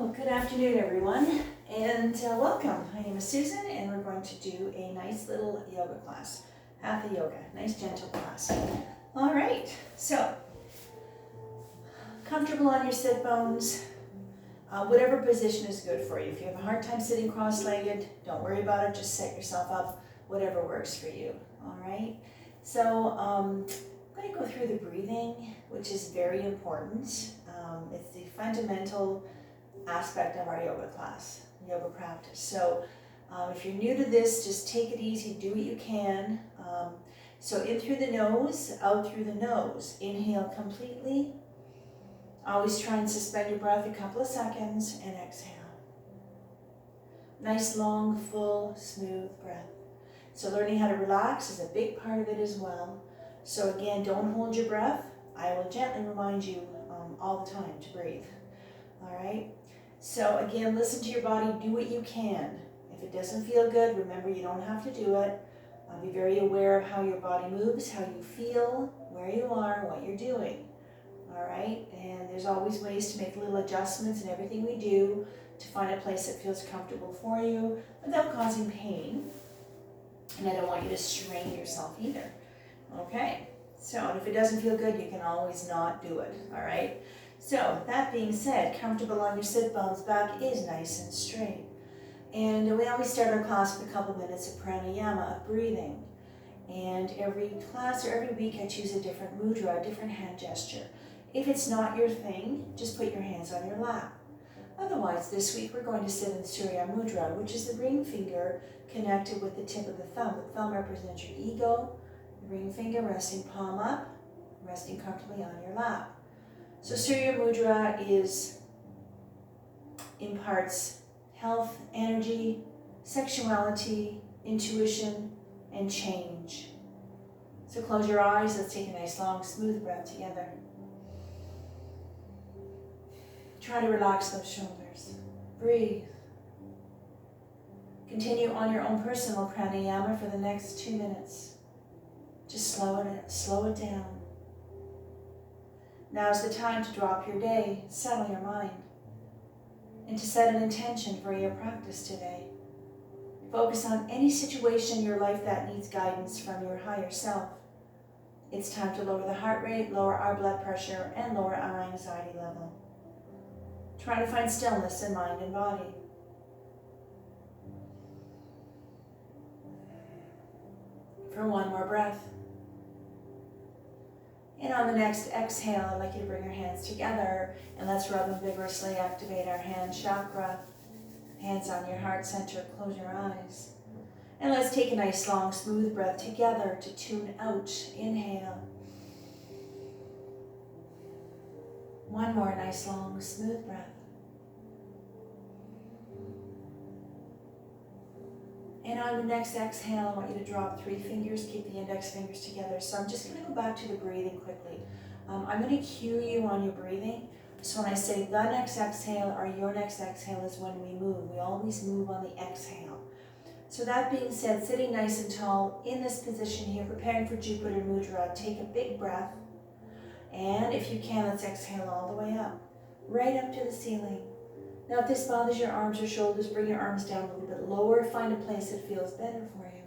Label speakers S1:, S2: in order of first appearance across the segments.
S1: Well, good afternoon, everyone, and welcome. My name is Susan, and we're going to do a nice little yoga class. Hatha yoga, nice gentle class. All right, so comfortable on your sit bones, whatever position is good for you. If you have a hard time sitting cross-legged, don't worry about it, just set yourself up, whatever works for you. All right, so I'm going to go through the breathing, which is very important. It's the fundamental aspect of our yoga class, yoga practice. So if you're new to this, just take it easy, do what you can. So in through the nose, out through the nose. Inhale completely. Always try and suspend your breath a couple of seconds and exhale. Nice, long, full, smooth breath. So learning how to relax is a big part of it as well. So again, don't hold your breath. I will gently remind you all the time to breathe. All right? So again, listen to your body, do what you can. If it doesn't feel good, remember you don't have to do it. Be very aware of how your body moves, how you feel, where you are, what you're doing. All right? And there's always ways to make little adjustments in everything we do to find a place that feels comfortable for you without causing pain. And I don't want you to strain yourself either. Okay? So if it doesn't feel good, you can always not do it. All right? So, that being said, comfortable on your sit bones, back is nice and straight. And we always start our class with a couple minutes of pranayama, of breathing. And every class or every week I choose a different mudra, a different hand gesture. If it's not your thing, just put your hands on your lap. Otherwise, this week we're going to sit in Surya Mudra, which is the ring finger connected with the tip of the thumb. The thumb represents your ego, the ring finger resting palm up, resting comfortably on your lap. So Surya Mudra imparts health, energy, sexuality, intuition, and change. So close your eyes, let's take a nice long smooth breath together. Try to relax those shoulders. Breathe. Continue on your own personal pranayama for the next 2 minutes. Just slow it down. Now's the time to drop your day, settle your mind, and to set an intention for your practice today. Focus on any situation in your life that needs guidance from your higher self. It's time to lower the heart rate, lower our blood pressure, and lower our anxiety level. Try to find stillness in mind and body. For one more breath. And on the next exhale, I'd like you to bring your hands together and let's rub and vigorously activate our hand chakra. Hands on your heart center, close your eyes. And let's take a nice long smooth breath together to tune out. Inhale. One more nice long smooth breath. And on the next exhale, I want you to drop 3 fingers, keep the index fingers together. So I'm just going to go back to the breathing quickly. I'm going to cue you on your breathing. So when I say the next exhale or your next exhale is when we move. We always move on the exhale. So that being said, sitting nice and tall in this position here, preparing for Jupiter Mudra, take a big breath. And if you can, let's exhale all the way up, right up to the ceiling. Now if this bothers your arms or shoulders, bring your arms down a little bit lower. Find a place that feels better for you.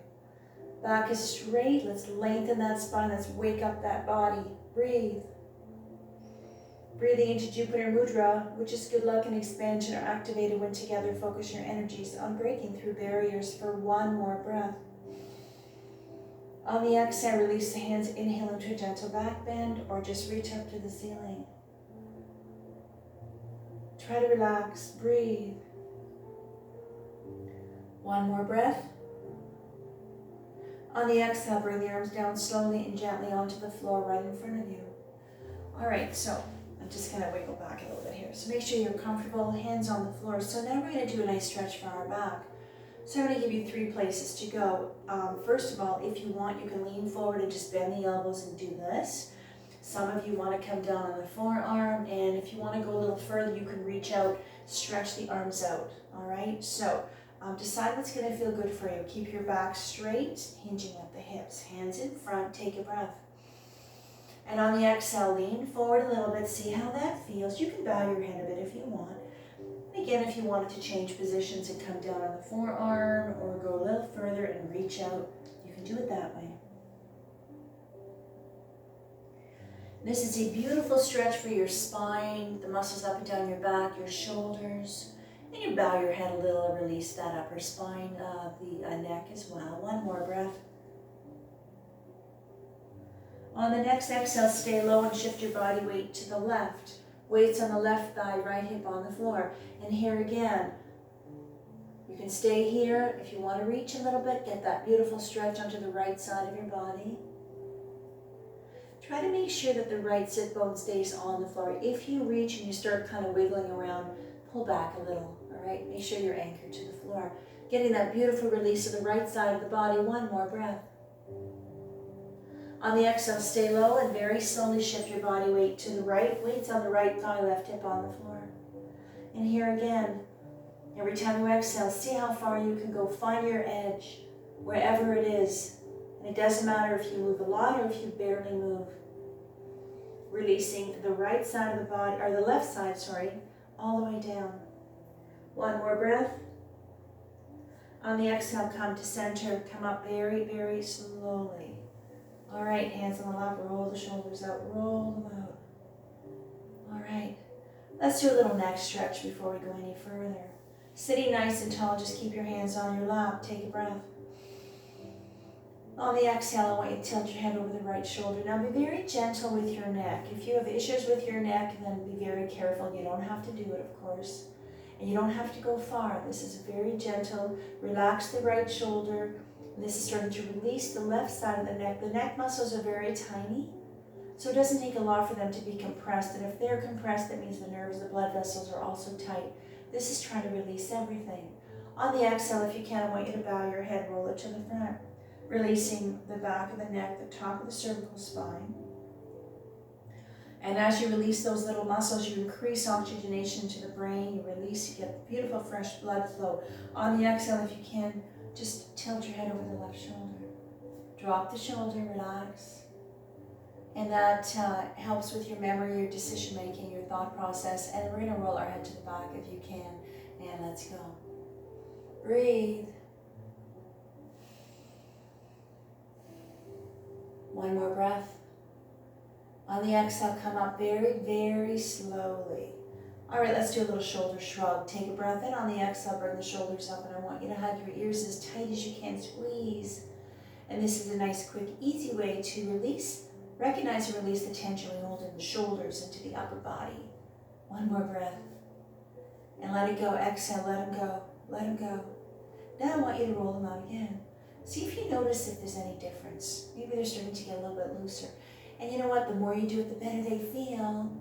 S1: Back is straight. Let's lengthen that spine. Let's wake up that body. Breathe. Breathing into Jupiter Mudra, which is good luck and expansion, are activated when together. Focus your energies on breaking through barriers for one more breath. On the exhale, release the hands. Inhale into a gentle back bend or just reach up to the ceiling. Try to relax, breathe. One more breath. On the exhale, bring the arms down slowly and gently onto the floor right in front of you. All right, so I'm just gonna wiggle back a little bit here. So make sure you're comfortable, hands on the floor. So now we're gonna do a nice stretch for our back. So I'm gonna give you 3 places to go. First of all, if you want, you can lean forward and just bend the elbows and do this. Some of you want to come down on the forearm, and if you want to go a little further, you can reach out, stretch the arms out, all right? So decide what's going to feel good for you. Keep your back straight, hinging at the hips. Hands in front, take a breath. And on the exhale, lean forward a little bit, see how that feels. You can bow your head a bit if you want. Again, if you wanted to change positions and come down on the forearm or go a little further and reach out, you can do it that way. This is a beautiful stretch for your spine, the muscles up and down your back, your shoulders. And you bow your head a little, release that upper spine, the neck as well. One more breath. On the next exhale, stay low and shift your body weight to the left. Weights on the left thigh, right hip on the floor. And here again, you can stay here. If you want to reach a little bit, get that beautiful stretch onto the right side of your body. Try to make sure that the right sit bone stays on the floor. If you reach and you start kind of wiggling around, pull back a little, all right? Make sure you're anchored to the floor. Getting that beautiful release of the right side of the body. One more breath. On the exhale, stay low and very slowly shift your body weight to the right. Weights on the right thigh, left hip on the floor. And here again, every time you exhale, see how far you can go. Find your edge, wherever it is. And it doesn't matter if you move a lot or if you barely move. Releasing the right side of the body, or the left side, sorry, all the way down. One more breath. On the exhale, come to center. Come up very, very slowly. All right, hands on the lap, roll the shoulders out, roll them out. All right, let's do a little neck stretch before we go any further. Sitting nice and tall, just keep your hands on your lap. Take a breath. On the exhale, I want you to tilt your head over the right shoulder. Now be very gentle with your neck. If you have issues with your neck, then be very careful. You don't have to do it, of course. And you don't have to go far. This is very gentle. Relax the right shoulder. And this is starting to release the left side of the neck. The neck muscles are very tiny, so it doesn't take a lot for them to be compressed. And if they're compressed, that means the nerves, the blood vessels are also tight. This is trying to release everything. On the exhale, if you can, I want you to bow your head, roll it to the front. Releasing the back of the neck, the top of the cervical spine. And as you release those little muscles, you increase oxygenation to the brain, you release, you get beautiful fresh blood flow. On the exhale, if you can, just tilt your head over the left shoulder. Drop the shoulder, relax. And that helps with your memory, your decision making, your thought process. And we're gonna roll our head to the back if you can. And let's go. Breathe. One more breath. On the exhale, come up very, very slowly. All right, let's do a little shoulder shrug. Take a breath in. On the exhale, bring the shoulders up, and I want you to hug your ears as tight as you can. Squeeze. And this is a nice, quick, easy way to release, recognize and release the tension we hold in the shoulders into the upper body. One more breath. And let it go. Exhale, let them go. Let them go. Now I want you to roll them out again. See if you notice if there's any difference. Maybe they're starting to get a little bit looser. And you know what? The more you do it, the better they feel.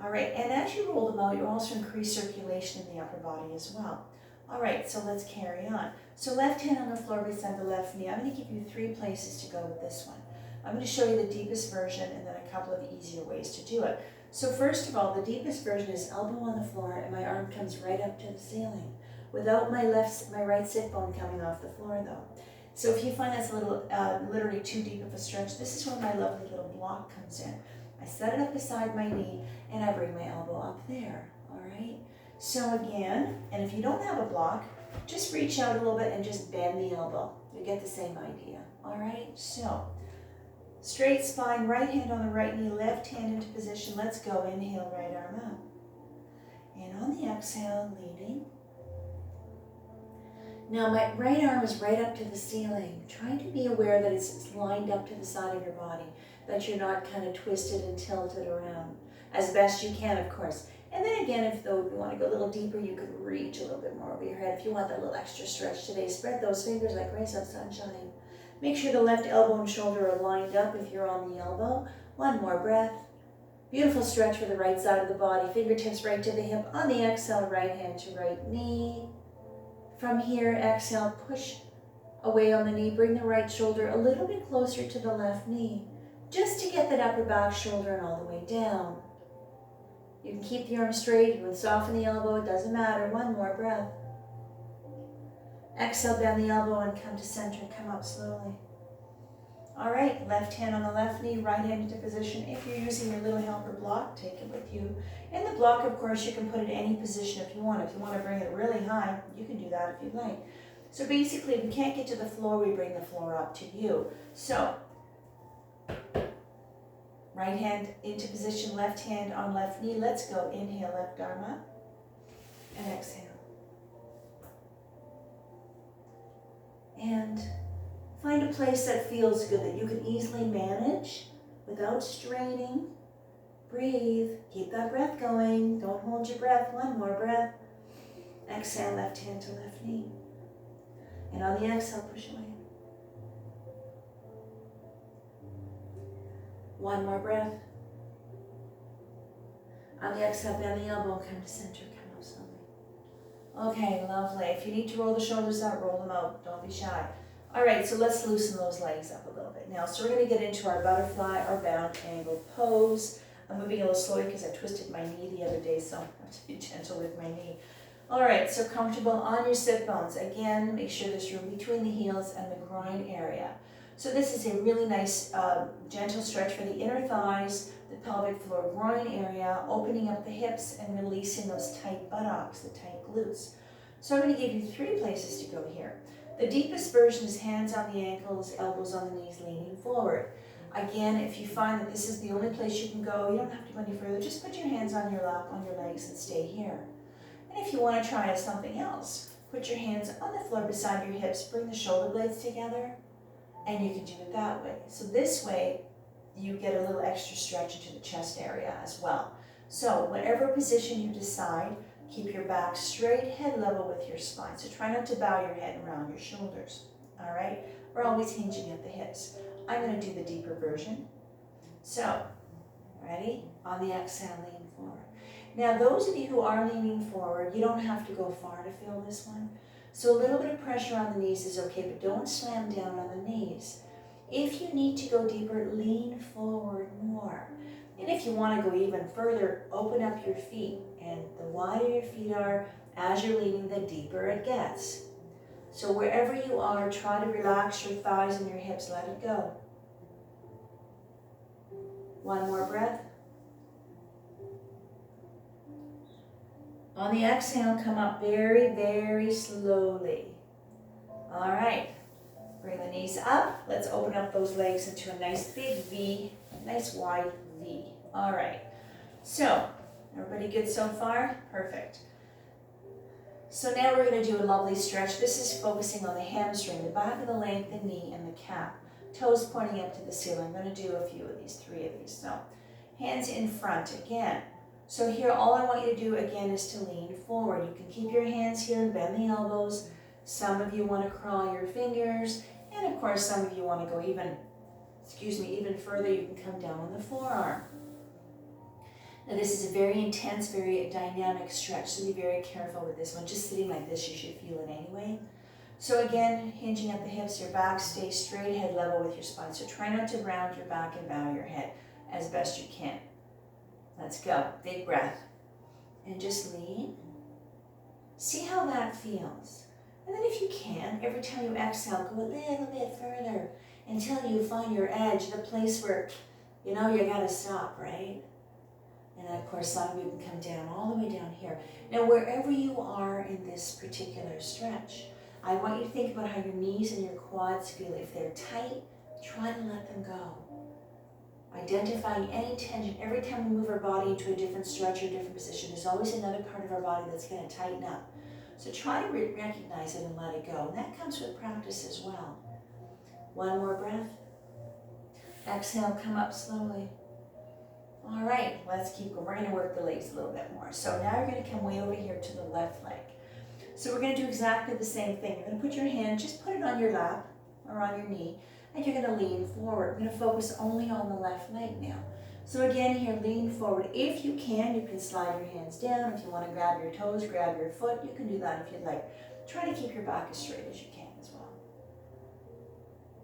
S1: All right, and as you roll them out, you also increase circulation in the upper body as well. All right, so let's carry on. So left hand on the floor beside the left knee. I'm going to give you 3 places to go with this one. I'm going to show you the deepest version and then a couple of easier ways to do it. So first of all, the deepest version is elbow on the floor and my arm comes right up to the ceiling without my right sit bone coming off the floor though. So if you find that's a little, literally too deep of a stretch, this is where my lovely little block comes in. I set it up beside my knee and I bring my elbow up there, all right? So again, and if you don't have a block, just reach out a little bit and just bend the elbow. You get the same idea, all right? So straight spine, right hand on the right knee, left hand into position. Let's go. Inhale, right arm up. And on the exhale, leaning. Now my right arm is right up to the ceiling. Try to be aware that it's lined up to the side of your body, that you're not kind of twisted and tilted around as best you can, of course. And then again, if though you want to go a little deeper, you could reach a little bit more over your head. If you want that little extra stretch today, spread those fingers like rays of sunshine. Make sure the left elbow and shoulder are lined up if you're on the elbow. One more breath. Beautiful stretch for the right side of the body. Fingertips right to the hip. On the exhale, right hand to right knee. From here, exhale, push away on the knee. Bring the right shoulder a little bit closer to the left knee, just to get that upper back shoulder and all the way down. You can keep the arm straight. You can soften the elbow. It doesn't matter. One more breath. Exhale, bend the elbow and come to center. Come up slowly. All right, left hand on the left knee, right hand into position. If you're using your little helper block, take it with you. In the block, of course, you can put it in any position if you want. If you want to bring it really high, you can do that if you'd like. So basically, if we can't get to the floor, we bring the floor up to you. So, right hand into position, left hand on left knee. Let's go. Inhale, left arm up, and exhale. And find a place that feels good, that you can easily manage without straining. Breathe. Keep that breath going. Don't hold your breath. One more breath. Exhale, left hand to left knee. And on the exhale, push away. One more breath. On the exhale, bend the elbow, come to center, come up slowly. Okay, lovely. If you need to roll the shoulders out, roll them out. Don't be shy. All right, so let's loosen those legs up a little bit now. So we're going to get into our butterfly or bound angle pose. I'm moving a little slowly because I twisted my knee the other day, so I have to be gentle with my knee. All right, so comfortable on your sit bones. Again, make sure there's room between the heels and the groin area. So this is a really nice gentle stretch for the inner thighs, the pelvic floor, groin area, opening up the hips and releasing those tight buttocks, the tight glutes. So I'm going to give you 3 places to go here. The deepest version is hands on the ankles, elbows on the knees, leaning forward. Again, if you find that this is the only place you can go, you don't have to go any further. Just put your hands on your lap, on your legs, and stay here. And if you want to try something else, put your hands on the floor beside your hips, bring the shoulder blades together, and you can do it that way. So this way, you get a little extra stretch into the chest area as well. So whatever position you decide, keep your back straight, head level with your spine. So try not to bow your head around your shoulders, all right? We're always hinging at the hips. I'm going to do the deeper version. So, ready? On the exhale, lean forward. Now, those of you who are leaning forward, you don't have to go far to feel this one. So a little bit of pressure on the knees is okay, but don't slam down on the knees. If you need to go deeper, lean forward more. And if you want to go even further, open up your feet. And the wider your feet are, as you're leaning, the deeper it gets. So wherever you are, try to relax your thighs and your hips. Let it go. One more breath. On the exhale, come up very, very slowly. All right. Bring the knees up. Let's open up those legs into a nice big V, nice wide V. All right. So, everybody good so far? Perfect. So now we're going to do a lovely stretch. This is focusing on the hamstring, the back of the leg, the knee, and the calf. Toes pointing up to the ceiling. I'm going to do a few of these, 3 of these. So, hands in front again. So here, all I want you to do again is to lean forward. You can keep your hands here and bend the elbows. Some of you want to crawl your fingers. And of course, some of you want to go even further. You can come down on the forearm. Now this is a very intense, very dynamic stretch, so be very careful with this one. Just sitting like this, you should feel it anyway. So again, hinging at the hips, your back stays straight, head level with your spine. So try not to round your back and bow your head as best you can. Let's go. Big breath. And just lean. See how that feels. And then if you can, every time you exhale, go a little bit further until you find your edge, the place where, you gotta stop, right? And then of course, some of you can come down, all the way down here. Now, wherever you are in this particular stretch, I want you to think about how your knees and your quads feel. If they're tight, try to let them go. Identifying any tension. Every time we move our body into a different stretch or different position, there's always another part of our body that's going to tighten up. So try to recognize it and let it go. And that comes with practice as well. One more breath. Exhale, come up slowly. All right, let's keep going. We're going to work the legs a little bit more. So now you're going to come way over here to the left leg. So we're going to do exactly the same thing. You're going to put your hand, just put it on your lap or on your knee, and you're going to lean forward. We're going to focus only on the left leg now. So again, here, lean forward. If you can slide your hands down. If you want to grab your toes, grab your foot, you can do that if you'd like. Try to keep your back as straight as you can as well.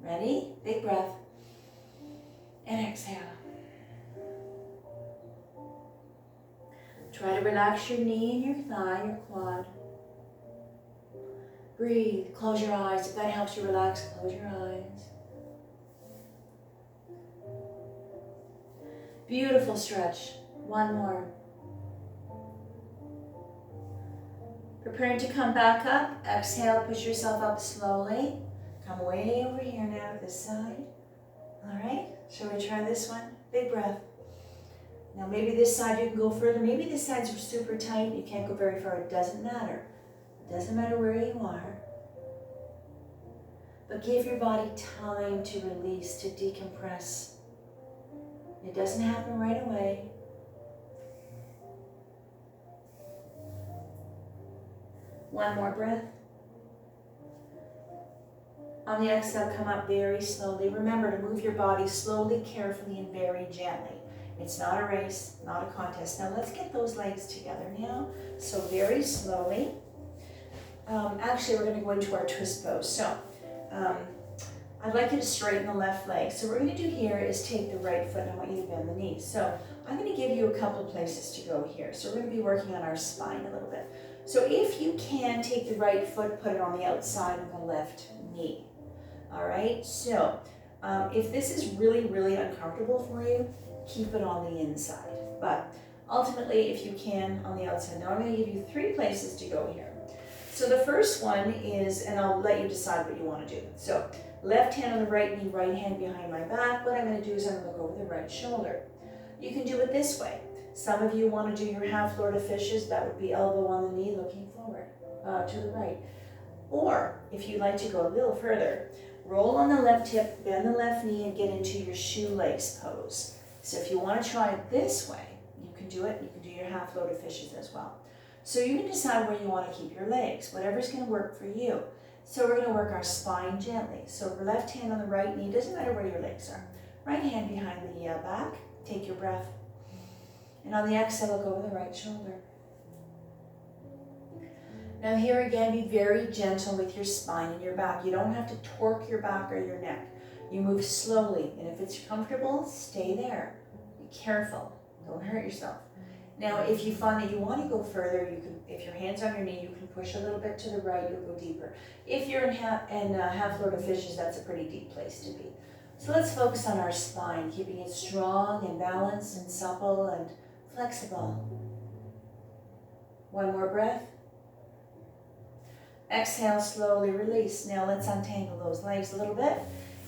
S1: Ready? Big breath. And exhale. Try to relax your knee and your thigh, your quad. Breathe. Close your eyes. If that helps you relax, close your eyes. Beautiful stretch. One more. Preparing to come back up. Exhale, push yourself up slowly. Come way over here now to this side. All right, shall we try this one? Big breath. Now maybe this side you can go further. Maybe this side's super tight. You can't go very far. It doesn't matter. It doesn't matter where you are. But give your body time to release, to decompress. It doesn't happen right away. One more breath. On the exhale, come up very slowly. Remember to move your body slowly, carefully, and very gently. It's not a race, not a contest. Now let's get those legs together now. So very slowly. Actually, we're going to go into our twist pose. So I'd like you to straighten the left leg. So what we're going to do here is take the right foot, and I want you to bend the knees. So I'm going to give you a couple places to go here. So we're going to be working on our spine a little bit. So if you can, take the right foot, put it on the outside of the left knee. All right, so if this is really, really uncomfortable for you, keep it on the inside. But ultimately, if you can, on the outside. Now I'm going to give you 3 places to go here. So the first one is, and I'll let you decide what you want to do. So left hand on the right knee, right hand behind my back. What I'm going to do is I'm going to look over the right shoulder. You can do it this way. Some of you want to do your half Florida fishes. That would be elbow on the knee, looking forward to the right. Or if you'd like to go a little further, roll on the left hip, bend the left knee, and get into your shoelace pose. So if you want to try it this way, you can do it. You can do your half loaded fishes as well. So you can decide where you want to keep your legs, whatever's going to work for you. So we're going to work our spine gently. So left hand on the right knee, doesn't matter where your legs are. Right hand behind the back, take your breath. And on the exhale, look over the right shoulder. Now here again, be very gentle with your spine and your back. You don't have to torque your back or your neck. You move slowly, and if it's comfortable, stay there. Be careful, don't hurt yourself. Now, if you find that you want to go further, you can. If your hand's on your knee, you can push a little bit to the right, you'll go deeper. If you're in half Florida fishes, that's a pretty deep place to be. So let's focus on our spine, keeping it strong and balanced and supple and flexible. One more breath. Exhale, slowly release. Now let's untangle those legs a little bit.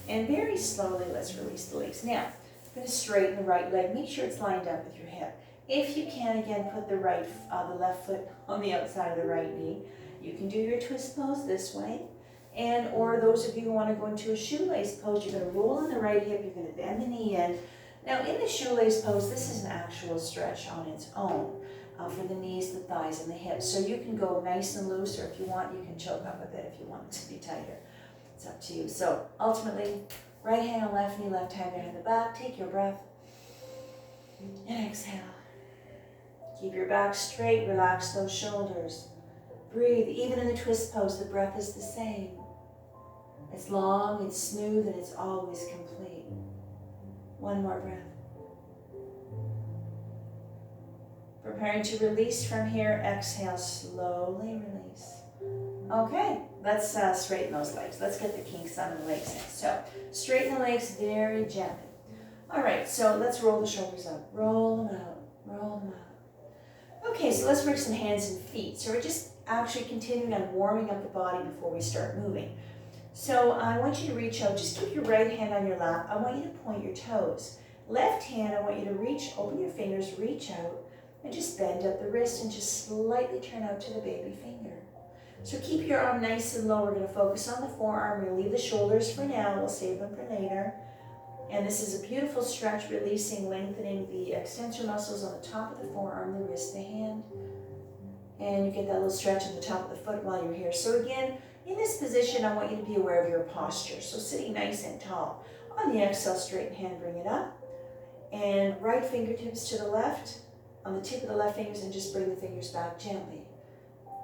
S1: And very slowly, let's release the legs. Now, I'm going to straighten the right leg. Make sure it's lined up with your hip. If you can, again, put the left foot on the outside of the right knee. You can do your twist pose this way. And, or those of you who want to go into a shoelace pose, you're going to roll on the right hip, you're going to bend the knee in. Now, in the shoelace pose, this is an actual stretch on its own for the knees, the thighs, and the hips. So you can go nice and loose, or if you want, you can choke up a bit if you want it to be tighter. It's up to you. So ultimately, right hand on left knee, left hand behind the back. Take your breath and exhale. Keep your back straight, relax those shoulders. Breathe. Even in the twist pose, the breath is the same. It's long, it's smooth, and it's always complete. One more breath. Preparing to release from here, exhale, slowly release. Okay, let's straighten those legs. Let's get the kinks out of the legs in. So, straighten the legs very gently. All right, so let's roll the shoulders up. Roll them out, roll them out. Okay, so let's work some hands and feet. So we're just actually continuing on warming up the body before we start moving. So I want you to reach out. Just keep your right hand on your lap. I want you to point your toes. Left hand, I want you to reach, open your fingers, reach out, and just bend up the wrist and just slightly turn out to the baby finger. So keep your arm nice and low. We're going to focus on the forearm. We'll leave the shoulders for now. We'll save them for later. And this is a beautiful stretch, releasing, lengthening the extensor muscles on the top of the forearm, the wrist, the hand. And you get that little stretch on the top of the foot while you're here. So again, in this position, I want you to be aware of your posture. So sitting nice and tall. On the exhale, straighten hand, bring it up. And right fingertips to the left, on the tip of the left fingers, and just bring the fingers back gently.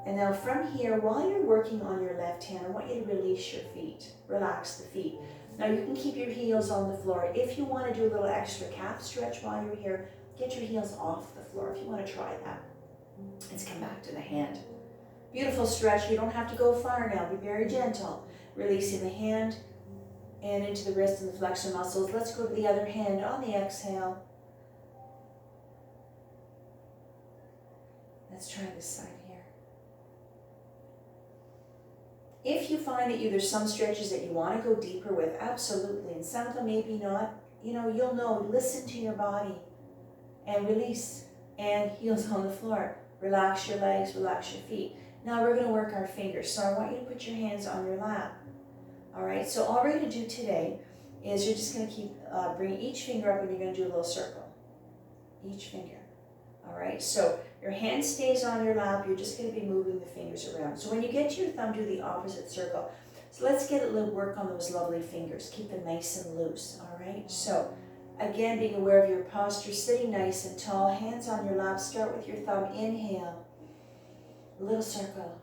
S1: And now from here, while you're working on your left hand, I want you to release your feet. Relax the feet. Now you can keep your heels on the floor. If you want to do a little extra calf stretch while you're here, get your heels off the floor if you want to try that. Let's come back to the hand. Beautiful stretch. You don't have to go far now. Be very gentle. Releasing the hand and into the wrist and the flexor muscles. Let's go to the other hand on the exhale. Let's try this side here. If you find that there's some stretches that you want to go deeper with, absolutely, and some of them maybe not, you'll know, listen to your body and release, and heels on the floor. Relax your legs, relax your feet. Now we're going to work our fingers, so I want you to put your hands on your lap. All right, so all we're going to do today is you're just going to keep bringing each finger up, and you're going to do a little circle. Each finger. All right, so your hand stays on your lap, you're just going to be moving the fingers around. So when you get to your thumb, do the opposite circle. So let's get a little work on those lovely fingers. Keep them nice and loose, all right? So again, being aware of your posture, sitting nice and tall, hands on your lap. Start with your thumb, inhale, a little circle.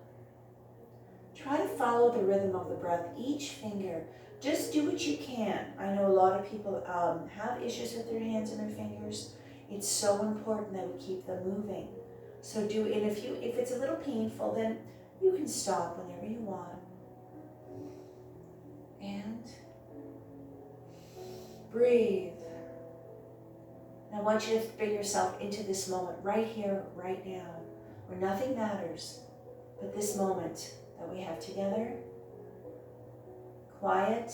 S1: Try to follow the rhythm of the breath, each finger. Just do what you can. I know a lot of people have issues with their hands and their fingers. It's so important that we keep them moving. So and if it's a little painful, then you can stop whenever you want. And breathe. And I want you to bring yourself into this moment right here, right now, where nothing matters but this moment that we have together. Quiet,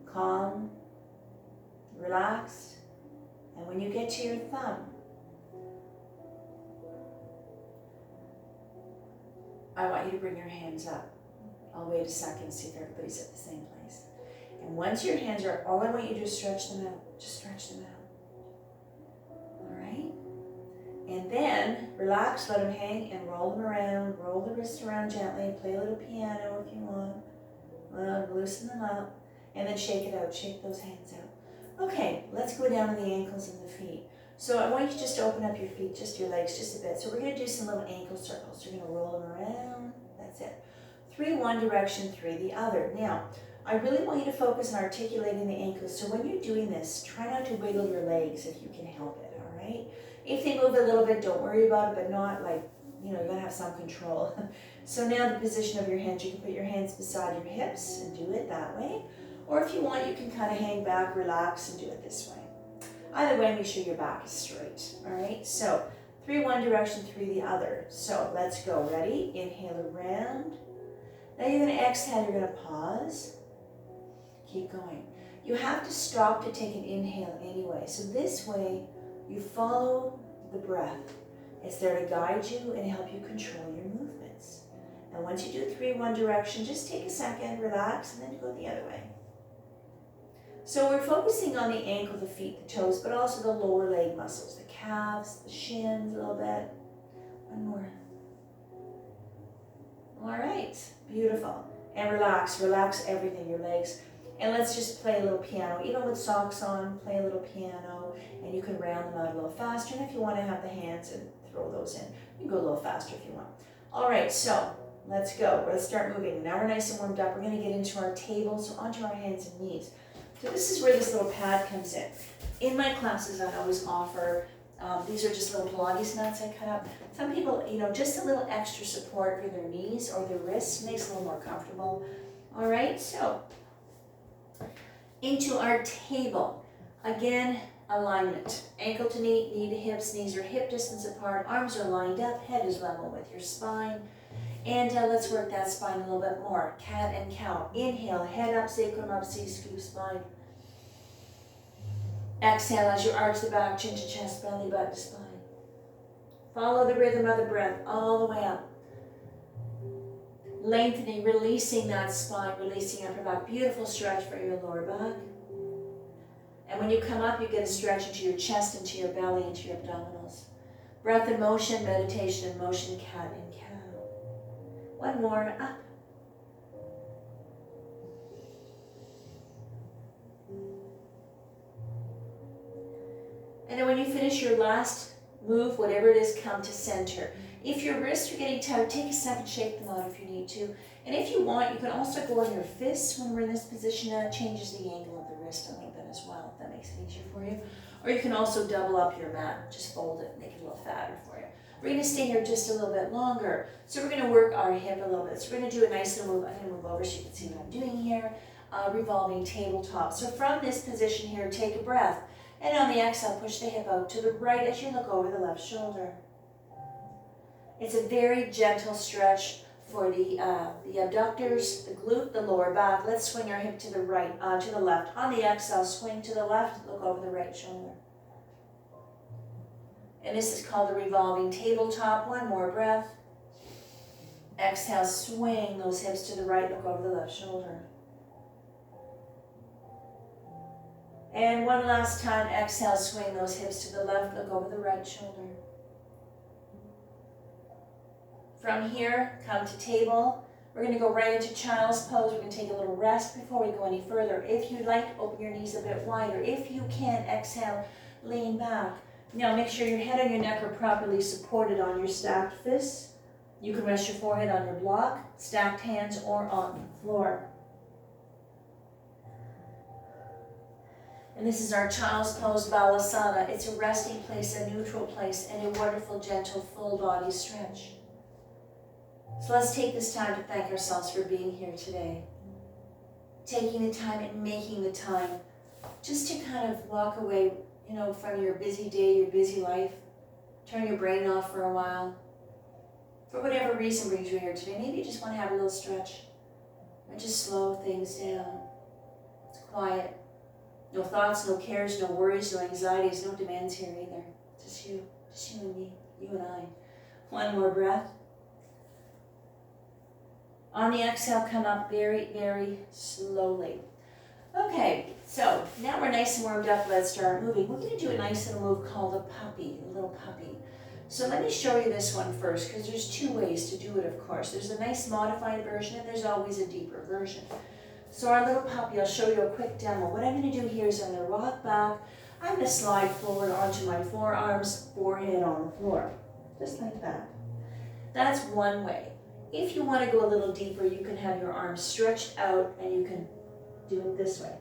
S1: calm, relaxed. And when you get to your thumb, I want you to bring your hands up. I'll wait a second, see if everybody's at the same place. And once your hands are, all I want you to do is stretch them out. Just stretch them out. All right? And then relax, let them hang, and roll them around. Roll the wrists around gently. Play a little piano if you want. Loosen them up. And then shake it out. Shake those hands out. Okay, let's go down on the ankles and the feet. So I want you to just open up your feet, just your legs, just a bit. So we're going to do some little ankle circles. You're going to roll them around. That's it. 3 one direction, 3 the other. Now, I really want you to focus on articulating the ankles. So when you're doing this, try not to wiggle your legs if you can help it, all right? If they move a little bit, don't worry about it, but not like, you're going to have some control. So now the position of your hands, you can put your hands beside your hips and do it that way. Or if you want, you can kind of hang back, relax, and do it this way. Either way, make sure your back is straight, all right? So 3 one direction, 3 the other. So let's go. Ready? Inhale around. Now you're going to exhale. You're going to pause. Keep going. You have to stop to take an inhale anyway. So this way, you follow the breath. It's there to guide you and help you control your movements. And once you do 3 one direction, just take a second, relax, and then go the other way. So we're focusing on the ankle, the feet, the toes, but also the lower leg muscles, the calves, the shins a little bit. One more. All right, beautiful. And relax everything, your legs. And let's just play a little piano. Even with socks on, play a little piano, and you can round them out a little faster. And if you want to have the hands and throw those in, you can go a little faster if you want. All right, so let's go. Let's start moving. Now we're nice and warmed up. We're going to get into our table, so onto our hands and knees. So this is where this little pad comes in. In my classes, I always offer, these are just little Pilates mats I cut up. Some people, just a little extra support for their knees or their wrists makes it a little more comfortable. All right, so into our table. Again, alignment. Ankle to knee, knee to hips, knees are hip distance apart, arms are lined up, head is level with your spine. And let's work that spine a little bit more. Cat and cow. Inhale, head up, sacrum up, C-scoop spine. Exhale as you arch the back, chin to chest, belly button to spine. Follow the rhythm of the breath all the way up. Lengthening, releasing that spine, releasing upper back. Beautiful stretch for your lower back. And when you come up, you get a stretch into your chest, into your belly, into your abdominals. Breath and motion, meditation and motion, cat and cow. One more, up. And then when you finish your last move, whatever it is, come to center. If your wrists are getting tight, take a second, shake them out if you need to. And if you want, you can also go on your fists when we're in this position. That changes the angle of the wrist a little bit as well, if that makes it easier for you. Or you can also double up your mat. Just fold it and make it a little fatter for you. We're going to stay here just a little bit longer. So we're going to work our hip a little bit. So we're going to do a nice little move. I'm going to move over so you can see what I'm doing here. Revolving tabletop. So from this position here, take a breath. And on the exhale, push the hip out to the right as you look over the left shoulder. It's a very gentle stretch for the abductors, the glute, the lower back. Let's swing our hip to the right, to the left. On the exhale, swing to the left, look over the right shoulder. And this is called the revolving tabletop. One more breath. Exhale, swing those hips to the right, look over the left shoulder. And one last time, exhale, swing those hips to the left, look over the right shoulder. From here, come to table. We're going to go right into child's pose. We're going to take a little rest before we go any further. If you'd like, open your knees a bit wider. If you can, exhale, lean back. Now make sure your head and your neck are properly supported on your stacked fists. You can rest your forehead on your block, stacked hands, or on the floor. And this is our child's pose, Balasana. It's a resting place, a neutral place, and a wonderful, gentle, full body stretch. So let's take this time to thank ourselves for being here today. Taking the time and making the time just to kind of walk away, from your busy day, your busy life. Turn your brain off for a while. For whatever reason brings you here today. Maybe you just want to have a little stretch. Or just slow things down. It's quiet. No thoughts, no cares, no worries, no anxieties, no demands here either. Just you and me, you and I. One more breath. On the exhale, come up very, very slowly. Okay, so now we're nice and warmed up. Let's start moving. We're going to do a nice little move called a puppy, a little puppy. So let me show you this one first, because there's two ways to do it, of course. There's a nice modified version, and there's always a deeper version. So our little puppy, I'll show you a quick demo. What I'm going to do here is I'm going to rock back. I'm going to slide forward onto my forearms, forehead on the floor, just like that. That's one way. If you want to go a little deeper, you can have your arms stretched out, and you can do it this way.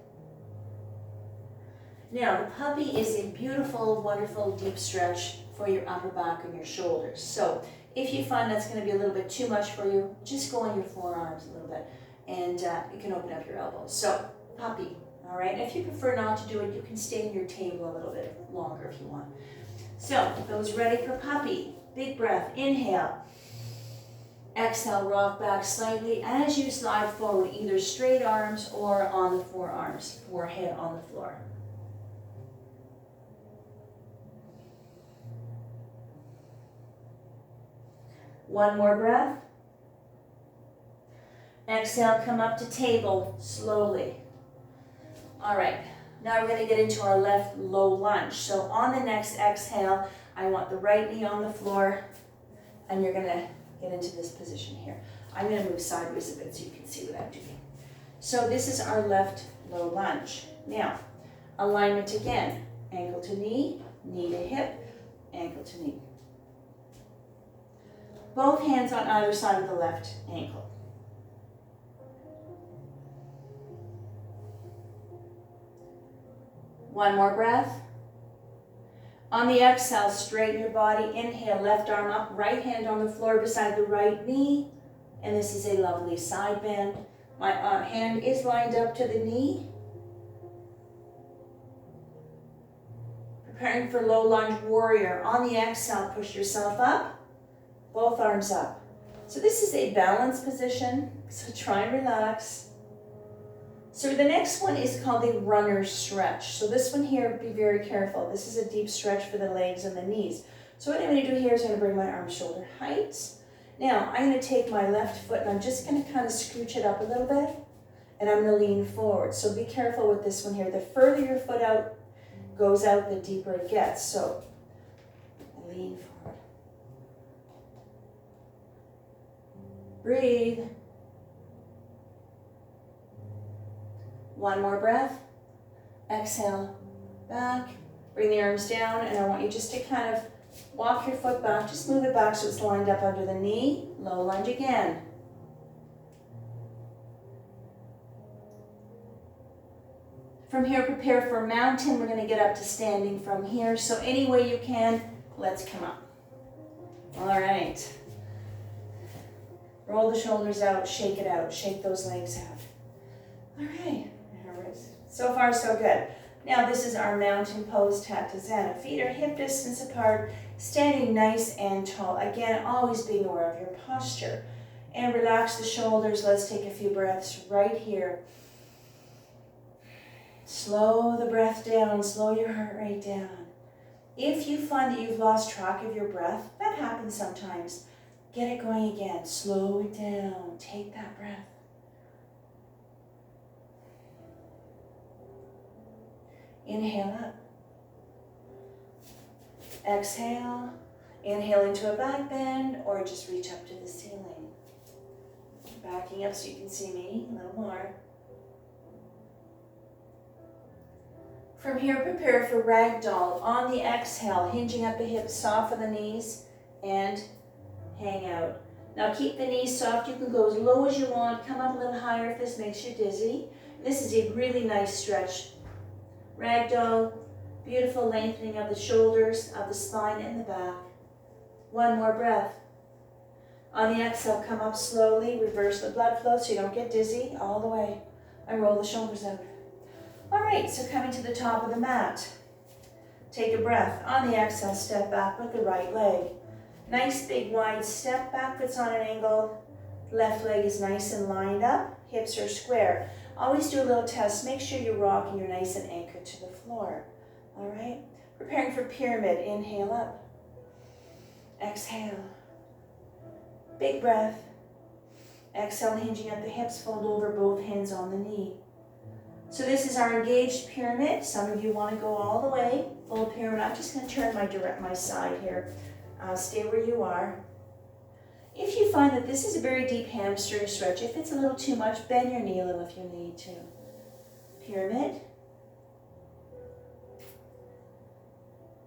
S1: Now, the puppy is a beautiful, wonderful, deep stretch for your upper back and your shoulders. So if you find that's going to be a little bit too much for you, just go on your forearms a little bit, and you can open up your elbows. So, puppy, all right? If you prefer not to do it, you can stay in your table a little bit longer if you want. So, those ready for puppy. Big breath, inhale. Exhale, rock back slightly as you slide forward, either straight arms or on the forearms, forehead on the floor. One more breath. Exhale, come up to table slowly. All right, now we're going to get into our left low lunge. So on the next exhale, I want the right knee on the floor, and you're going to get into this position here. I'm going to move sideways a bit so you can see what I'm doing. So this is our left low lunge. Now, alignment again. Ankle to knee, knee to hip, ankle to knee. Both hands on either side of the left ankle. One more breath. On the exhale, straighten your body. Inhale, left arm up, right hand on the floor beside the right knee. And this is a lovely side bend. My hand is lined up to the knee. Preparing for low lunge warrior. On the exhale, push yourself up. Both arms up. So this is a balanced position. So try and relax. So the next one is called the runner stretch. So this one here, be very careful. This is a deep stretch for the legs and the knees. So what I'm going to do here is I'm going to bring my arms shoulder height. Now I'm going to take my left foot and I'm just going to kind of scooch it up a little bit. And I'm going to lean forward. So be careful with this one here. The further your foot out goes out, the deeper it gets. So lean forward. Breathe. One more breath. Exhale, back. Bring the arms down, and I want you just to kind of walk your foot back. Just move it back so it's lined up under the knee. Low lunge again. From here, prepare for mountain. We're going to get up to standing from here. So any way you can, let's come up. All right. Roll the shoulders out, shake it out, shake those legs out. All right. So far, so good. Now this is our mountain pose, Tattasana. Feet are hip distance apart, Standing nice and tall. Again, always being aware of your posture. And relax the shoulders. Let's take a few breaths right here. Slow the breath down. Slow your heart rate down. If you find that you've lost track of your breath, that happens sometimes. Get it going again. Slow it down. Take that breath. Inhale up. Exhale. Inhale into a back bend or just reach up to the ceiling. Backing up so you can see me a little more. From here, prepare for ragdoll. On the exhale, hinging at the hips, soften the knees and hang out. Now keep the knees soft. You can go as low as you want. Come up a little higher if this makes you dizzy. This is a really nice stretch. Ragdoll, beautiful lengthening of the shoulders, of the spine and the back. One more breath. On the exhale, come up slowly. Reverse the blood flow so you don't get dizzy all the way. And roll the shoulders out. All right, so coming to the top of the mat. Take a breath. On the exhale, step back with the right leg. Nice big wide step, back foot's on an angle. Left leg is nice and lined up. Hips are square. Always do a little test. Make sure you rock and you're nice and anchored to the floor. All right, preparing for pyramid. Inhale up. Exhale. Big breath. Exhale, hinging at the hips, fold over, both hands on the knee. So this is our engaged pyramid. Some of you want to go all the way, full pyramid. I'm just going to turn my side here. Stay where you are. If you find that this is a very deep hamstring stretch, if it's a little too much, bend your knee a little if you need to. Pyramid.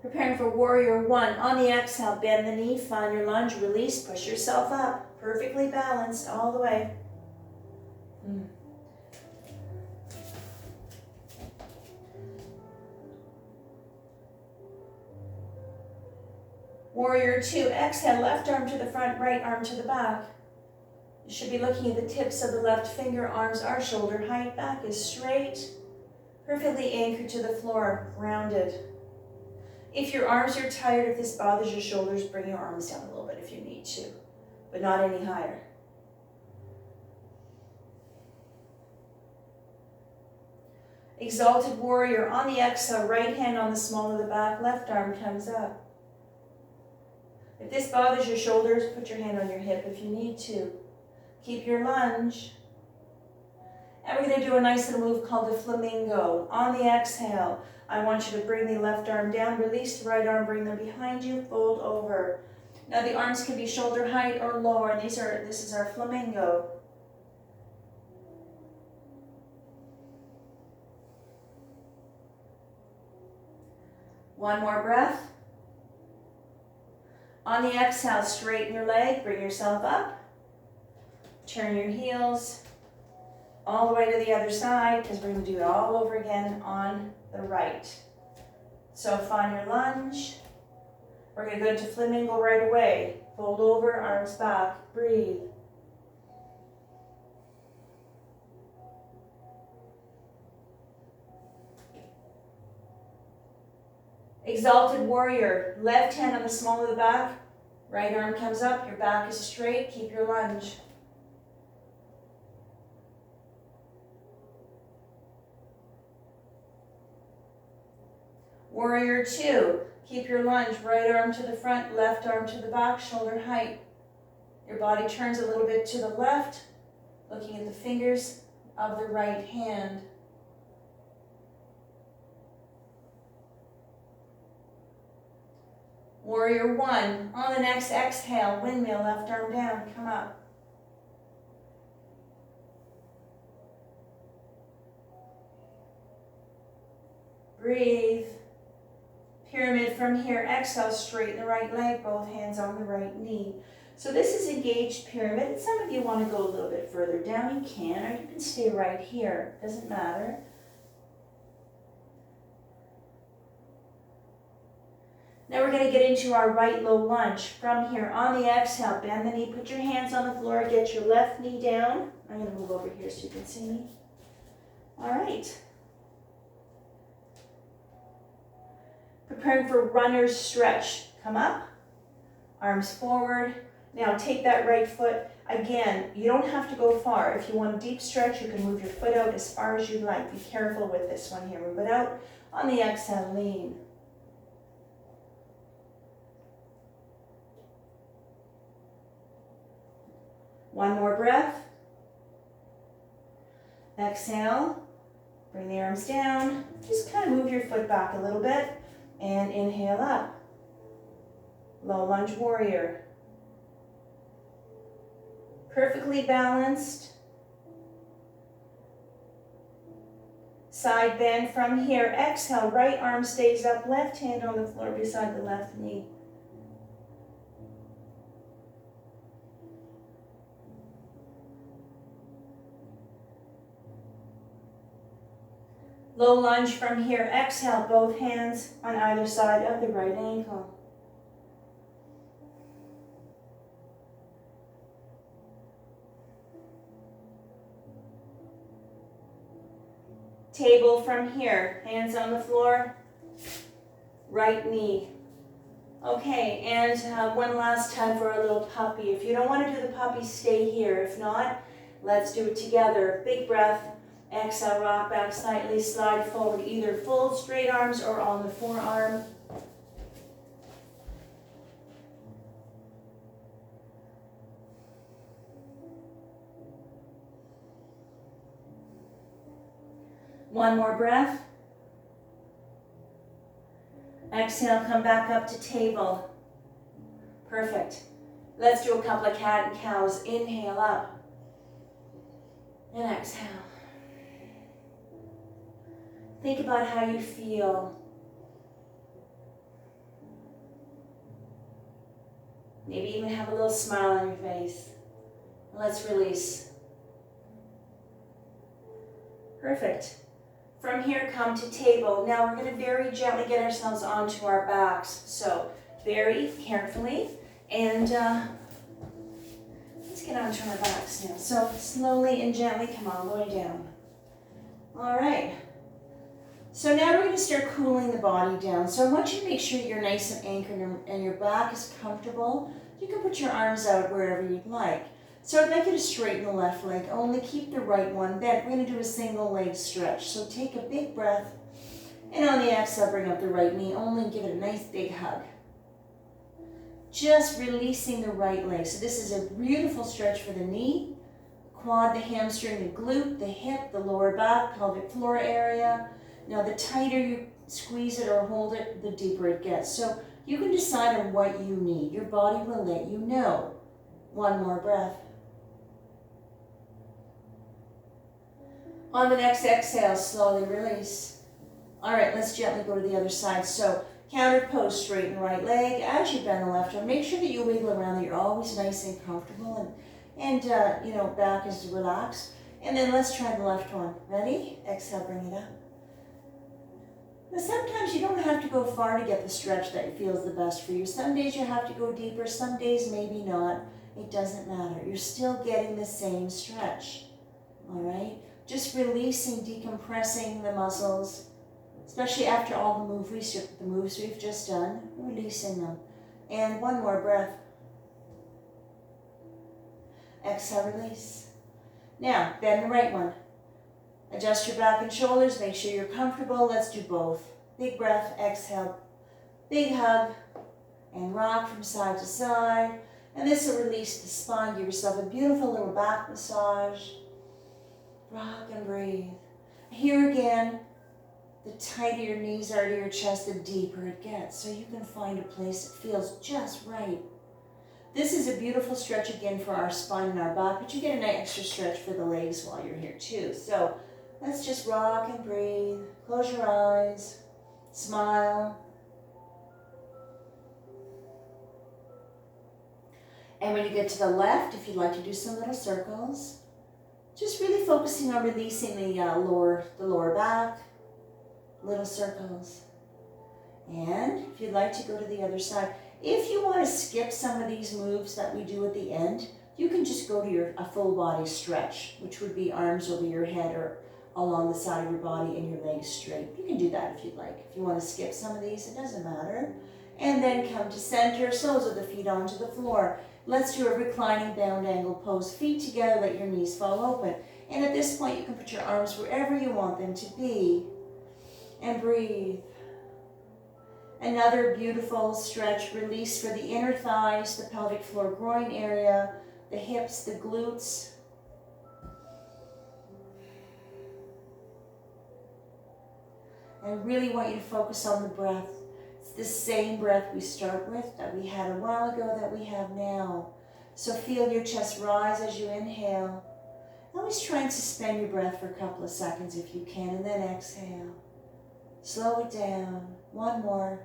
S1: Preparing for warrior one. On the exhale, bend the knee, find your lunge, release, push yourself up. Perfectly balanced all the way. Warrior two, exhale, left arm to the front, right arm to the back. You should be looking at the tips of the left finger, arms are shoulder height, back is straight, perfectly anchored to the floor, grounded. If your arms are tired, if this bothers your shoulders, bring your arms down a little bit if you need to, but not any higher. Exalted warrior, on the exhale, right hand on the small of the back, left arm comes up. If this bothers your shoulders, put your hand on your hip if you need to. Keep your lunge. And we're going to do a nice little move called the flamingo. On the exhale, I want you to bring the left arm down, release the right arm, bring them behind you, fold over. Now the arms can be shoulder height or lower, and this is our flamingo. One more breath. On the exhale, straighten your leg, bring yourself up. Turn your heels all the way to the other side because we're going to do it all over again on the right. So find your lunge. We're going to go into flamingo right away. Fold over, arms back, breathe. Exalted warrior, left hand on the small of the back, right arm comes up, your back is straight, keep your lunge. Warrior two, keep your lunge, right arm to the front, left arm to the back, shoulder height. Your body turns a little bit to the left, looking at the fingers of the right hand. Warrior one, on the next exhale, windmill, left arm down, come up. Breathe. Pyramid from here, exhale, straighten the right leg, both hands on the right knee. So this is engaged pyramid. Some of you want to go a little bit further down, you can, or you can stay right here, doesn't matter. Now we're going to get into our right low lunge. From here, on the exhale, bend the knee, put your hands on the floor, get your left knee down. I'm going to move over here so you can see me. All right. Preparing for runner's stretch. Come up, arms forward. Now take that right foot. Again, you don't have to go far. If you want a deep stretch, you can move your foot out as far as you like. Be careful with this one here. Move it out. On the exhale, lean. One more breath. Exhale. Bring the arms down. Just kind of move your foot back a little bit. And inhale up. Low lunge warrior. Perfectly balanced. Side bend from here. Exhale, right arm stays up, left hand on the floor beside the left knee. Low lunge from here. Exhale, both hands on either side of the right ankle. Table from here, hands on the floor, right knee. Okay, and one last time for a little puppy. If you don't want to do the puppy, stay here. If not, let's do it together. Big breath, exhale, rock back slightly, slide forward, either full straight arms or on the forearm. One more breath. Exhale, come back up to table. Perfect. Let's do a couple of cat and cows. Inhale up. And exhale. Think about how you feel. Maybe even have a little smile on your face. Let's release. Perfect. From here, come to table. Now we're going to very gently get ourselves onto our backs. So very carefully, and let's get onto our backs now. So slowly and gently come all the way down. All right. So now we're going to start cooling the body down. So I want you to make sure you're nice and anchored and your back is comfortable. You can put your arms out wherever you'd like. So I'd like you to straighten the left leg, only keep the right one bent. We're going to do a single leg stretch. So take a big breath, and on the exhale, bring up the right knee, only give it a nice big hug. Just releasing the right leg. So this is a beautiful stretch for the knee, quad, the hamstring, the glute, the hip, the lower back, pelvic floor area. Now the tighter you squeeze it or hold it, the deeper it gets. So you can decide on what you need. Your body will let you know. One more breath. On the next exhale, slowly release. All right, let's gently go to the other side. So counter pose, straighten right leg. As you bend the left arm, make sure that you wiggle around, that you're always nice and comfortable, and back is relaxed. And then let's try the left one. Ready? Exhale, bring it up. Now sometimes you don't have to go far to get the stretch that feels the best for you. Some days you have to go deeper, some days maybe not. It doesn't matter. You're still getting the same stretch. All right? Just releasing, decompressing the muscles, especially after all the moves we've just done, releasing them. And one more breath. Exhale, release. Now, bend the right one. Adjust your back and shoulders, make sure you're comfortable. Let's do both. Big breath, exhale, big hug, and rock from side to side. And this will release the spine. Give yourself a beautiful little back massage. Rock and breathe. Here again, the tighter your knees are to your chest, the deeper it gets. So you can find a place that feels just right. This is a beautiful stretch again for our spine and our back, but you get an extra stretch for the legs while you're here too. So let's just rock and breathe. Close your eyes. Smile. And when you get to the left, if you'd like to do some little circles, just really focusing on releasing the lower back, little circles. And if you'd like to go to the other side, if you want to skip some of these moves that we do at the end, you can just go to a full body stretch, which would be arms over your head or along the side of your body and your legs straight. You can do that if you'd like. If you want to skip some of these, it doesn't matter.
S2: And then come to center, soles of the feet onto the floor. Let's do a reclining bound angle pose. Feet together, let your knees fall open. And at this point, you can put your arms wherever you want them to be. And breathe. Another beautiful stretch, release for the inner thighs, the pelvic floor groin area, the hips, the glutes. I really want you to focus on the breath. It's the same breath we start with, that we had a while ago, that we have now. So feel your chest rise as you inhale. Always try and suspend your breath for a couple of seconds if you can, and then exhale. Slow it down. One more.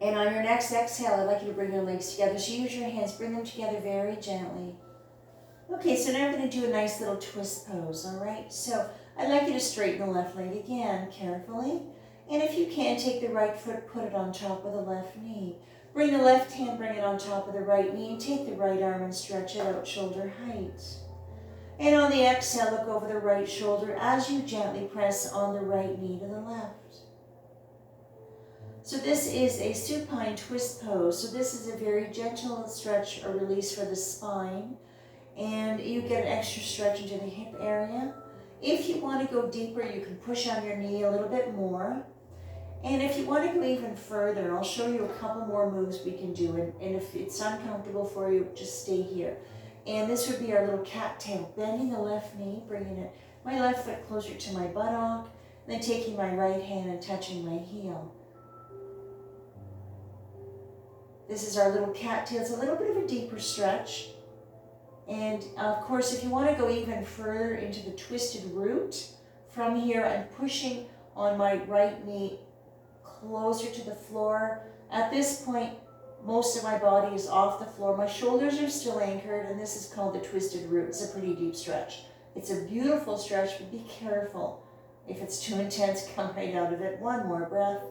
S2: And on your next exhale, I'd like you to bring your legs together. So use your hands, bring them together very gently. Okay, so now I'm going to do a nice little twist pose, all right? So I'd like you to straighten the left leg again, carefully. And if you can, take the right foot, put it on top of the left knee. Bring the left hand, bring it on top of the right knee, and take the right arm and stretch it out shoulder height. And on the exhale, look over the right shoulder as you gently press on the right knee to the left. So this is a supine twist pose. So this is a very gentle stretch or release for the spine. And you get an extra stretch into the hip area. If you want to go deeper, you can push on your knee a little bit more. And if you want to go even further, I'll show you a couple more moves we can do. And if it's uncomfortable for you, just stay here. And this would be our little cattail. Bending the left knee, bringing it, my left foot closer to my buttock, and then taking my right hand and touching my heel. This is our little cattail. It's a little bit of a deeper stretch. And of course, if you want to go even further into the twisted root, from here I'm pushing on my right knee closer to the floor. At this point, most of my body is off the floor. My shoulders are still anchored, and this is called the twisted root. It's a pretty deep stretch. It's a beautiful stretch, but be careful. If it's too intense, come right out of it. One more breath.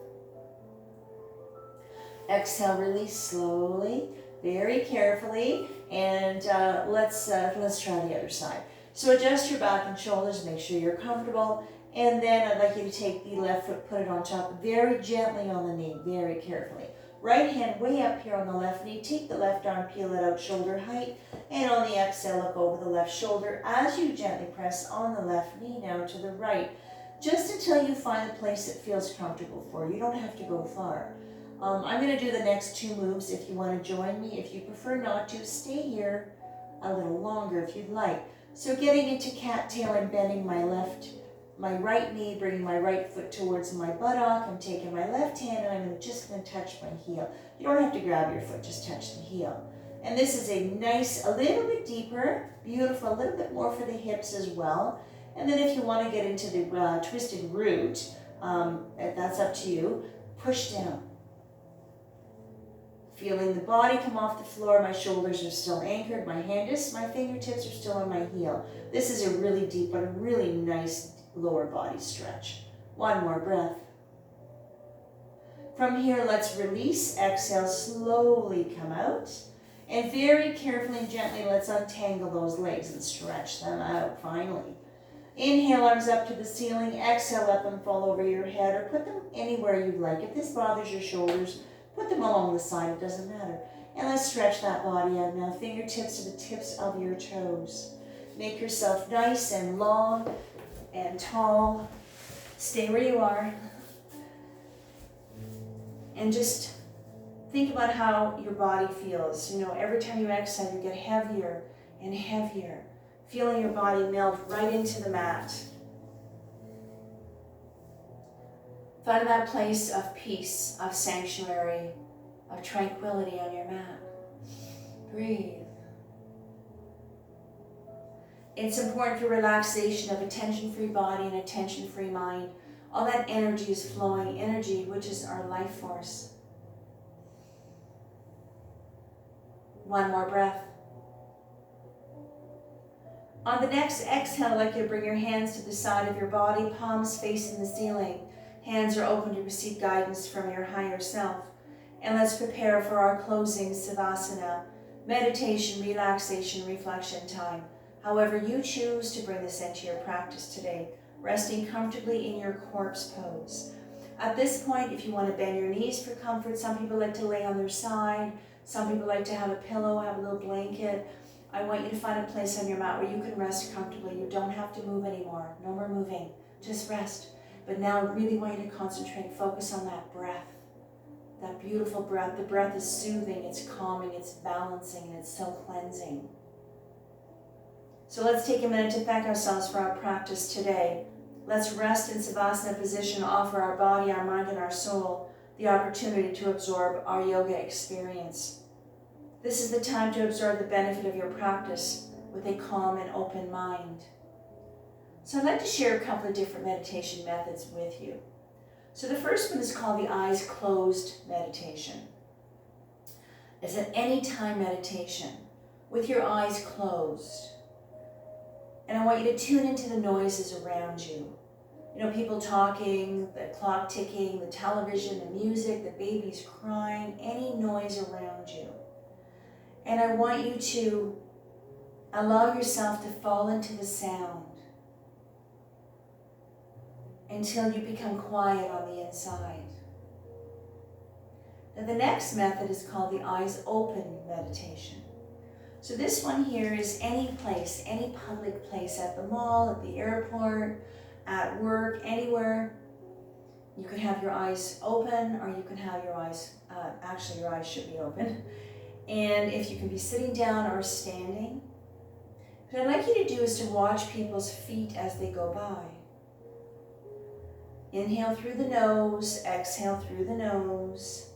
S2: Exhale, release slowly, very carefully, and let's try the other side. So adjust your back and shoulders, make sure you're comfortable, and then I'd like you to take the left foot, put it on top, very gently on the knee, very carefully. Right hand way up here on the left knee, take the left arm, peel it out shoulder height, and on the exhale, look over the left shoulder as you gently press on the left knee now to the right, just until you find a place that feels comfortable for you. You don't have to go far. I'm going to do the next two moves if you want to join me. If you prefer not to, stay here a little longer if you'd like. So getting into cattail and bending my right knee, bringing my right foot towards my buttock. I'm taking my left hand and I'm just going to touch my heel. You don't have to grab your foot, just touch the heel. And this is a nice, a little bit deeper, beautiful, a little bit more for the hips as well. And then if you want to get into the twisted root, that's up to you, push down. Feeling the body come off the floor, my shoulders are still anchored, my fingertips are still on my heel. This is a really deep but a really nice lower body stretch. One more breath. From here, let's release, exhale, slowly come out. And very carefully and gently, let's untangle those legs and stretch them out, finally. Inhale, arms up to the ceiling. Exhale, let them fall over your head or put them anywhere you'd like. If this bothers your shoulders, put them along the side, it doesn't matter. And let's stretch that body out now. Fingertips to the tips of your toes. Make yourself nice and long and tall. Stay where you are. And just think about how your body feels. You know, every time you exhale, you get heavier and heavier. Feeling your body melt right into the mat. Find that place of peace, of sanctuary, of tranquility on your mat. Breathe. It's important for relaxation of a tension-free body and a tension-free mind. All that energy is flowing, energy which is our life force. One more breath. On the next exhale, I'd like you to bring your hands to the side of your body, palms facing the ceiling. Hands are open to receive guidance from your higher self. And let's prepare for our closing Savasana, meditation, relaxation, reflection time.
S1: However you choose to bring this into your practice today, resting comfortably in your corpse pose. At this point, if you want to bend your knees for comfort, some people like to lay on their side, some people like to have a pillow, have a little blanket. I want you to find a place on your mat where you can rest comfortably. You don't have to move anymore. No more moving. Just rest. But now I really want you to concentrate, focus on that breath. That beautiful breath. The breath is soothing, it's calming, it's balancing, and it's so cleansing. So let's take a minute to thank ourselves for our practice today. Let's rest in Savasana position, offer our body, our mind, and our soul the opportunity to absorb our yoga experience. This is the time to absorb the benefit of your practice with a calm and open mind. So I'd like to share a couple of different meditation methods with you. So the first one is called the eyes closed meditation. It's an anytime meditation with your eyes closed. And I want you to tune into the noises around you. You know, people talking, the clock ticking, the television, the music, the babies crying, any noise around you. And I want you to allow yourself to fall into the sound until you become quiet on the inside. Now the next method is called the eyes open meditation. So this one here is any place, any public place, at the mall, at the airport, at work, anywhere. You can have your eyes open, or you can have your eyes, actually your eyes should be open. And if you can be sitting down or standing, what I'd like you to do is to watch people's feet as they go by. Inhale through the nose, exhale through the nose.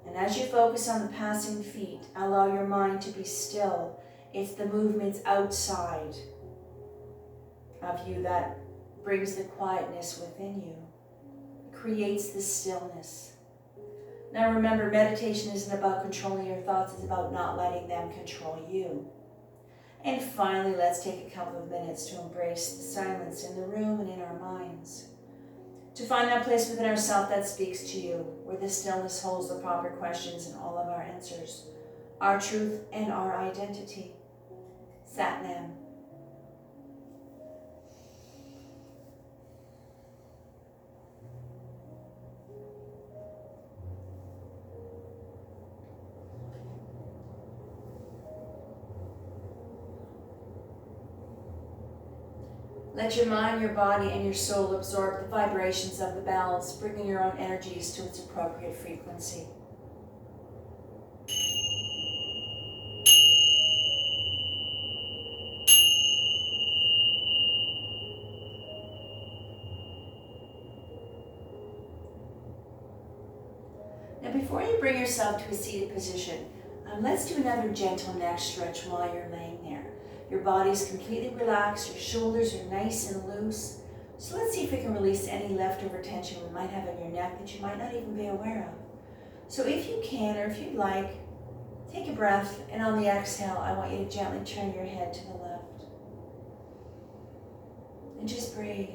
S1: And as you focus on the passing feet, allow your mind to be still. It's the movements outside of you that brings the quietness within you. It creates the stillness. Now remember, meditation isn't about controlling your thoughts, it's about not letting them control you. And finally, let's take a couple of minutes to embrace the silence in the room and in our minds. To find that place within ourselves that speaks to you, where the stillness holds the proper questions and all of our answers, our truth and our identity. Sat Nam. Let your mind, your body, and your soul absorb the vibrations of the bells, bringing your own energies to its appropriate frequency. Now before you bring yourself to a seated position, let's do another gentle neck stretch while you're laying there. Your body's completely relaxed, your shoulders are nice and loose. So let's see if we can release any leftover tension we might have in your neck that you might not even be aware of. So if you can, or if you'd like, take a breath, and on the exhale, I want you to gently turn your head to the left. And just breathe.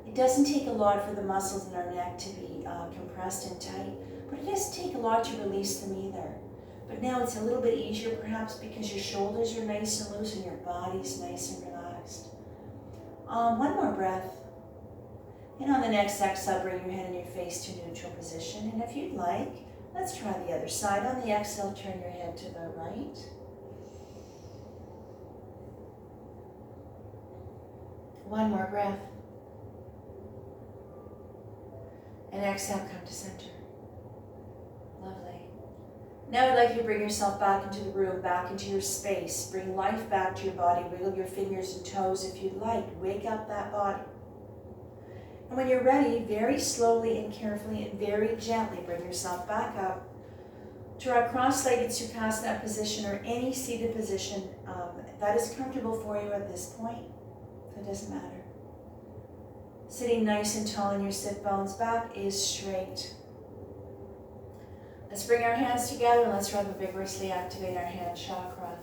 S1: It doesn't take a lot for the muscles in our neck to be compressed and tight, but it doesn't take a lot to release them either. But now it's a little bit easier perhaps because your shoulders are nice and loose and your body's nice and relaxed. One more breath. And on the next exhale, bring your head and your face to neutral position. And if you'd like, let's try the other side. On the exhale, turn your head to the right. One more breath. And exhale, come to center. Lovely. Now I'd like you to bring yourself back into the room, back into your space. Bring life back to your body. Wiggle your fingers and toes if you'd like. Wake up that body. And when you're ready, very slowly and carefully and very gently bring yourself back up to our cross-legged Sukhasana position or any seated position that is comfortable for you at this point. It doesn't matter. Sitting nice and tall in your sit bones, back is straight. Let's bring our hands together and let's rather vigorously activate our hand chakra.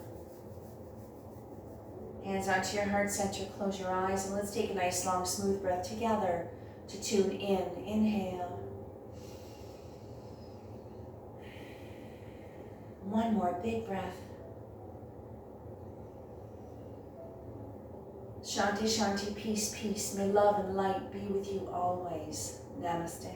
S1: Hands onto your heart center, close your eyes, and let's take a nice long smooth breath together to tune in. Inhale. One more big breath. Shanti, Shanti, peace, peace. May love and light be with you always. Namaste.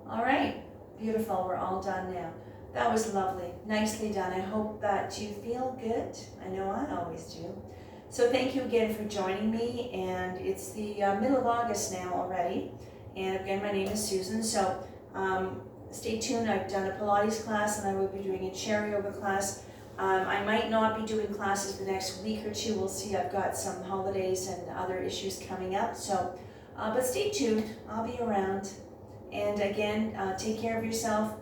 S1: All right, beautiful. We're all done now. That was lovely. Nicely done. I hope that you feel good. I know I always do. So thank you again for joining me. And it's the middle of August now already. And again, my name is Susan. So stay tuned. I've done a Pilates class and I will be doing a chair yoga class. I might not be doing classes the next week or two. We'll see. I've got some holidays and other issues coming up. So, but stay tuned. I'll be around. And again, take care of yourself.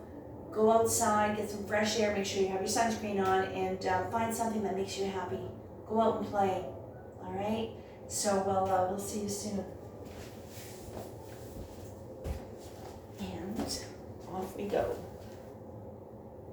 S1: Go outside, get some fresh air. Make sure you have your sunscreen on, and find something that makes you happy. Go out and play. All right. So we'll see you soon. And off we go.